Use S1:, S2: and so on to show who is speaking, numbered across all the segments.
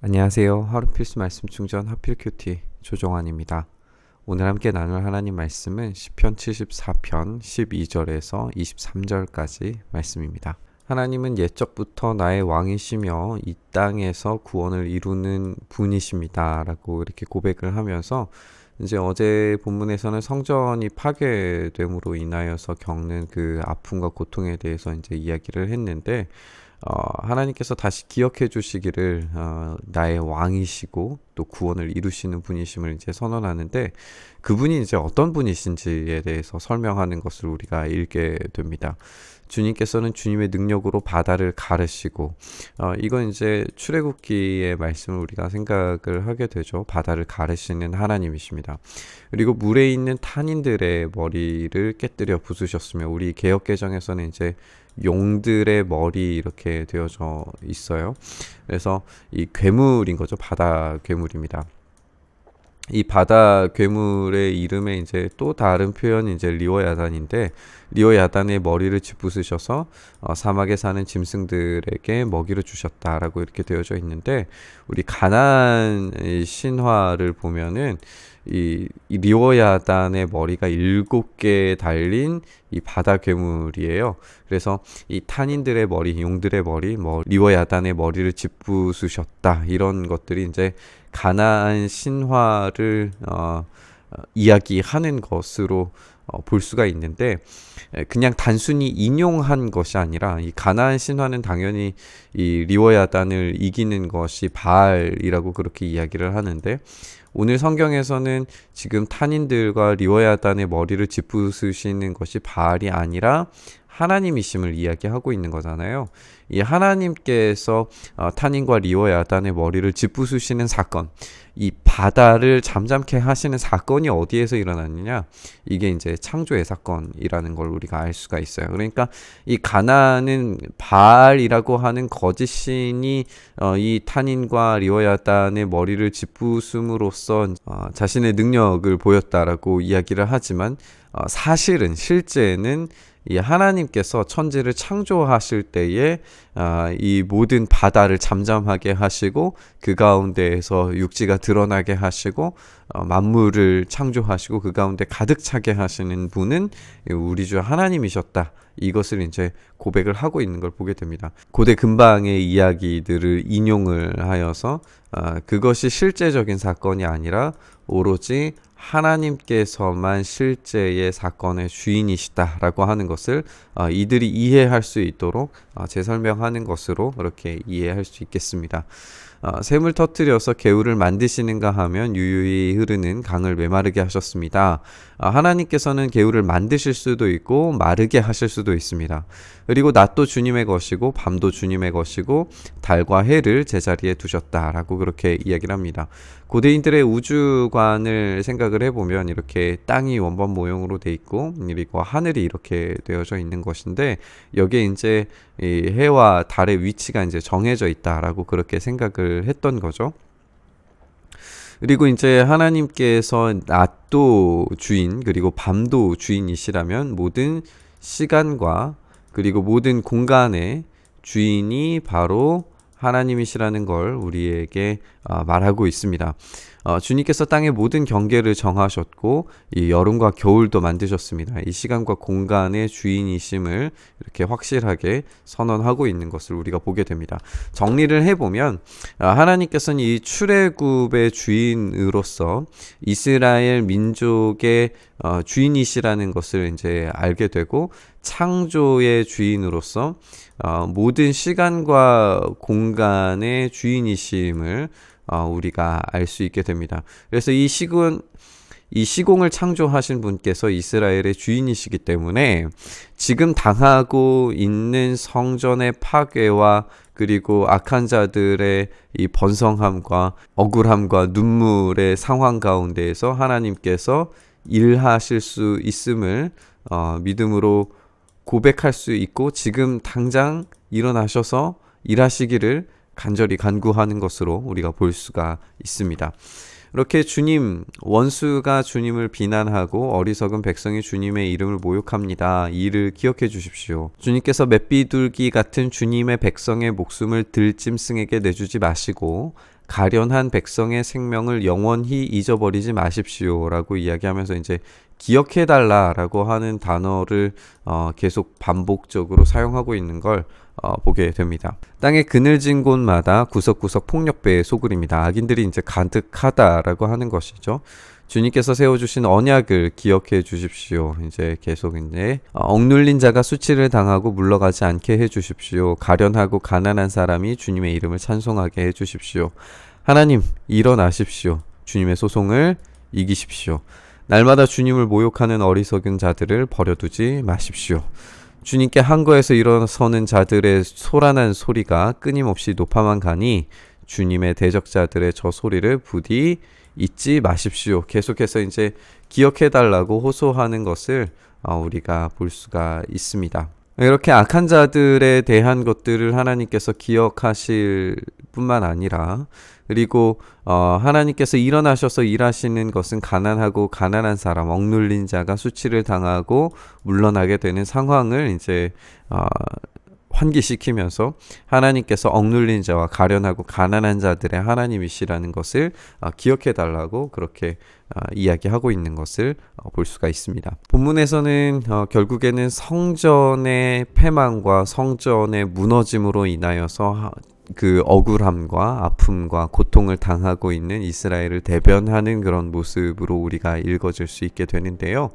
S1: 안녕하세요. 하루 필수 말씀 충전 하필 큐티 조정환입니다. 오늘 함께 나눌 하나님 말씀은 시편 74편 12절에서 23절까지 말씀입니다. 하나님은 옛적부터 나의 왕이시며 이 땅에서 구원을 이루는 분이십니다. 라고 이렇게 고백을 하면서 이제 어제 본문에서는 성전이 파괴됨으로 인하여서 겪는 그 아픔과 고통에 대해서 이제 이야기를 했는데 하나님께서 다시 기억해 주시기를 나의 왕이시고 또 구원을 이루시는 분이심을 이제 선언하는데, 그분이 이제 어떤 분이신지에 대해서 설명하는 것을 우리가 읽게 됩니다. 주님께서는 주님의 능력으로 바다를 가르시고, 이건 이제 출애굽기의 말씀을 우리가 생각을 하게 되죠. 바다를 가르시는 하나님이십니다. 그리고 물에 있는 탄인들의 머리를 깨뜨려 부수셨으며, 우리 개역개정에서는 이제 용들의 머리 이렇게 되어져 있어요. 그래서 이 괴물인 거죠. 바다 괴물입니다. 이 바다 괴물의 이름에 이제 또 다른 표현이 이제 리워야단인데, 리워야단의 머리를 짚부수셔서 사막에 사는 짐승들에게 먹이를 주셨다라고 이렇게 되어져 있는데, 우리 가나안 신화를 보면은 이 리워야단의 머리가 7개 달린 이 바다 괴물이에요. 그래서 이 탄인들의 머리, 용들의 머리, 리워야단의 머리를 짚부수셨다, 이런 것들이 이제 가나안 신화를 이야기하는 것으로 볼 수가 있는데, 그냥 단순히 인용한 것이 아니라 이 가나안 신화는 당연히 이 리워야단을 이기는 것이 바알이라고 그렇게 이야기를 하는데, 오늘 성경에서는 지금 탄인들과 리워야단의 머리를 짚부수시는 것이 바알이 아니라 하나님이심을 이야기하고 있는 거잖아요. 이 하나님께서 탄인과 리워야단의 머리를 짚부수시는 사건, 이 바다를 잠잠케 하시는 사건이 어디에서 일어났느냐? 이게 이제 창조의 사건이라는 걸 우리가 알 수가 있어요. 그러니까 이 가나안은 바알이라고 하는 거짓 신이 이 탄인과 리워야단의 머리를 짚부숨으로써 자신의 능력을 보였다라고 이야기를 하지만, 사실은 실제는 이 하나님께서 천지를 창조하실 때에 이 모든 바다를 잠잠하게 하시고, 그 가운데에서 육지가 드러나게 하시고, 만물을 창조하시고 그 가운데 가득 차게 하시는 분은 우리 주 하나님이셨다, 이것을 이제 고백을 하고 있는 걸 보게 됩니다. 고대 근방의 이야기들을 인용을 하여서 그것이 실제적인 사건이 아니라 오로지 하나님께서만 실제의 사건의 주인이시다라고 하는 것을 이들이 이해할 수 있도록 재설명하는 것으로 그렇게 이해할 수 있겠습니다. 샘을 터뜨려서 개울을 만드시는가 하면 유유히 흐르는 강을 메마르게 하셨습니다. 하나님께서는 개울을 만드실 수도 있고 마르게 하실 수도 있습니다. 그리고 낮도 주님의 것이고 밤도 주님의 것이고 달과 해를 제자리에 두셨다라고 그렇게 이야기를 합니다. 고대인들의 우주관을 생각을 해보면 이렇게 땅이 원반 모형으로 돼 있고, 그리고 하늘이 이렇게 되어져 있는 것인데, 여기에 이제 이 해와 달의 위치가 이제 정해져 있다라고 그렇게 생각을 했던 거죠. 그리고 이제 하나님께서 낮도 주인 그리고 밤도 주인이시라면 모든 시간과 그리고 모든 공간의 주인이 바로 하나님이시라는 걸 우리에게 말하고 있습니다. 주님께서 땅의 모든 경계를 정하셨고 이 여름과 겨울도 만드셨습니다. 이 시간과 공간의 주인이심을 이렇게 확실하게 선언하고 있는 것을 우리가 보게 됩니다. 정리를 해보면 하나님께서는 이 출애굽의 주인으로서 이스라엘 민족의 주인이시라는 것을 이제 알게 되고, 창조의 주인으로서 모든 시간과 공간의 주인이심을 우리가 알 수 있게 됩니다. 그래서 이 시공을 창조하신 분께서 이스라엘의 주인이시기 때문에 지금 당하고 있는 성전의 파괴와 그리고 악한 자들의 이 번성함과 억울함과 눈물의 상황 가운데에서 하나님께서 일하실 수 있음을 믿음으로 고백할 수 있고, 지금 당장 일어나셔서 일하시기를 간절히 간구하는 것으로 우리가 볼 수가 있습니다. 이렇게 주님, 원수가 주님을 비난하고 어리석은 백성이 주님의 이름을 모욕합니다. 이 일을 기억해 주십시오. 주님께서 맷비둘기 같은 주님의 백성의 목숨을 들짐승에게 내주지 마시고 가련한 백성의 생명을 영원히 잊어버리지 마십시오 라고 이야기하면서 이제 기억해 달라라고 하는 단어를 계속 반복적으로 사용하고 있는 걸 보게 됩니다. 땅의 그늘진 곳마다 구석구석 폭력배의 소굴입니다. 악인들이 이제 가득하다라고 하는 것이죠. 주님께서 세워주신 언약을 기억해 주십시오. 이제 계속 이제 억눌린 자가 수치를 당하고 물러가지 않게 해 주십시오. 가련하고 가난한 사람이 주님의 이름을 찬송하게 해 주십시오. 하나님, 일어나십시오. 주님의 소송을 이기십시오. 날마다 주님을 모욕하는 어리석은 자들을 버려두지 마십시오. 주님께 한거에서 일어서는 자들의 소란한 소리가 끊임없이 높아만 가니 주님의 대적자들의 저 소리를 부디 잊지 마십시오. 계속해서 이제 기억해달라고 호소하는 것을 우리가 볼 수가 있습니다. 이렇게 악한 자들에 대한 것들을 하나님께서 기억하실 뿐만 아니라 그리고 하나님께서 일어나셔서 일하시는 것은 가난하고 가난한 사람, 억눌린 자가 수치를 당하고 물러나게 되는 상황을 이제 환기시키면서 하나님께서 억눌린 자와 가련하고 가난한 자들의 하나님이시라는 것을 기억해 달라고 그렇게 이야기하고 있는 것을 볼 수가 있습니다. 본문에서는 결국에는 성전의 패망과 성전의 무너짐으로 인하여서 그 억울함과 아픔과 고통을 당하고 있는 이스라엘을 대변하는 그런 모습으로 우리가 읽어질 수 있게 되는데요.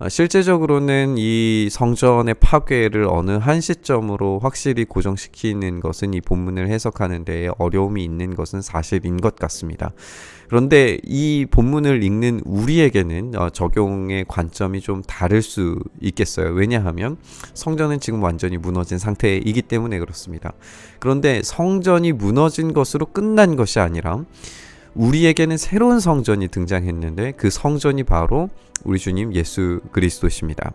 S1: 실제적으로는 이 성전의 파괴를 어느 한 시점으로 확실히 고정시키는 것은 이 본문을 해석하는 데에 어려움이 있는 것은 사실인 것 같습니다. 그런데 이 본문을 읽는 우리에게는 적용의 관점이 좀 다를 수 있겠어요. 왜냐하면 성전은 지금 완전히 무너진 상태이기 때문에 그렇습니다. 그런데 성전이 무너진 것으로 끝난 것이 아니라 우리에게는 새로운 성전이 등장했는데 그 성전이 바로 우리 주님 예수 그리스도십니다.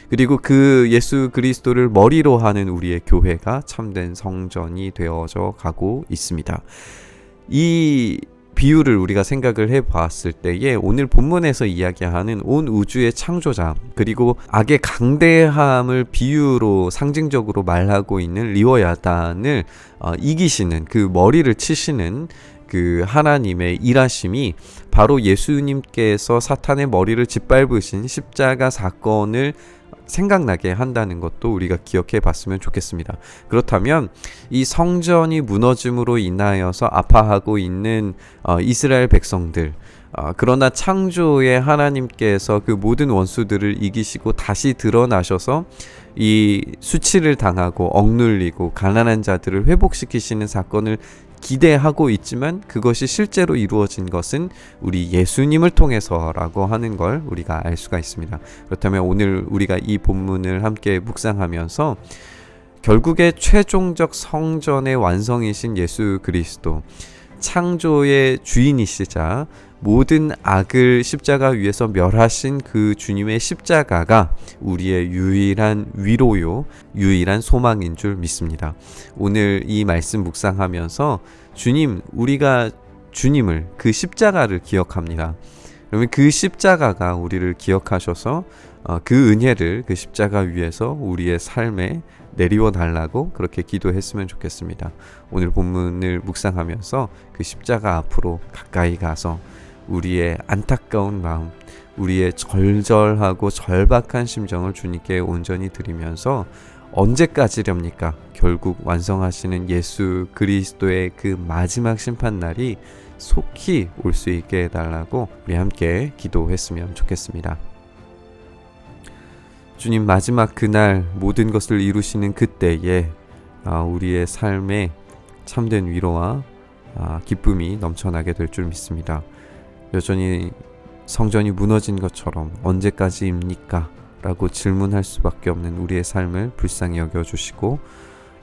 S1: 그리고 그 예수 그리스도를 머리로 하는 우리의 교회가 참된 성전이 되어져 가고 있습니다. 이 비유를 우리가 생각을 해봤을 때에 오늘 본문에서 이야기하는 온 우주의 창조자 그리고 악의 강대함을 비유로 상징적으로 말하고 있는 리워야단을 이기시는 그 머리를 치시는 그 하나님의 일하심이 바로 예수님께서 사탄의 머리를 짓밟으신 십자가 사건을 생각나게 한다는 것도 우리가 기억해 봤으면 좋겠습니다. 그렇다면 이 성전이 무너짐으로 인하여서 아파하고 있는 이스라엘 백성들 그러나 창조의 하나님께서 그 모든 원수들을 이기시고 다시 드러나셔서 이 수치를 당하고 억눌리고 가난한 자들을 회복시키시는 사건을 기대하고 있지만 그것이 실제로 이루어진 것은 우리 예수님을 통해서라고 하는 걸 우리가 알 수가 있습니다. 그렇다면 오늘 우리가 이 본문을 함께 묵상하면서 결국에 최종적 성전의 완성이신 예수 그리스도, 창조의 주인이시자 모든 악을 십자가 위에서 멸하신 그 주님의 십자가가 우리의 유일한 위로요, 유일한 소망인 줄 믿습니다. 오늘 이 말씀 묵상하면서 주님, 우리가 주님을, 그 십자가를 기억합니다. 그러면 그 십자가가 우리를 기억하셔서 그 은혜를 그 십자가 위에서 우리의 삶에 내리워 달라고 그렇게 기도했으면 좋겠습니다. 오늘 본문을 묵상하면서 그 십자가 앞으로 가까이 가서 우리의 안타까운 마음, 우리의 절절하고 절박한 심정을 주님께 온전히 드리면서 언제까지렵니까? 결국 완성하시는 예수 그리스도의 그 마지막 심판날이 속히 올 수 있게 해달라고 우리 함께 기도했으면 좋겠습니다. 주님, 마지막 그날 모든 것을 이루시는 그때에 우리의 삶에 참된 위로와 기쁨이 넘쳐나게 될 줄 믿습니다. 여전히 성전이 무너진 것처럼 언제까지입니까? 라고 질문할 수밖에 없는 우리의 삶을 불쌍히 여겨주시고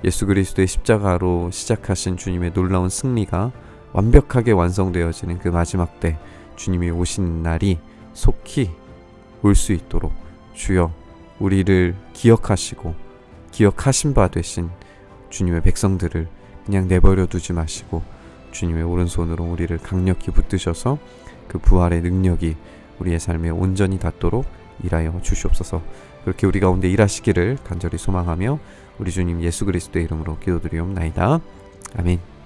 S1: 예수 그리스도의 십자가로 시작하신 주님의 놀라운 승리가 완벽하게 완성되어지는 그 마지막 때 주님이 오시는 날이 속히 올 수 있도록 주여 우리를 기억하시고 기억하신 바 되신 주님의 백성들을 그냥 내버려 두지 마시고 주님의 오른손으로 우리를 강력히 붙드셔서 그 부활의 능력이 우리의 삶에 온전히 닿도록 일하여 주시옵소서. 그렇게 우리 가운데 일하시기를 간절히 소망하며 우리 주님 예수 그리스도의 이름으로 기도드리옵나이다. 아멘.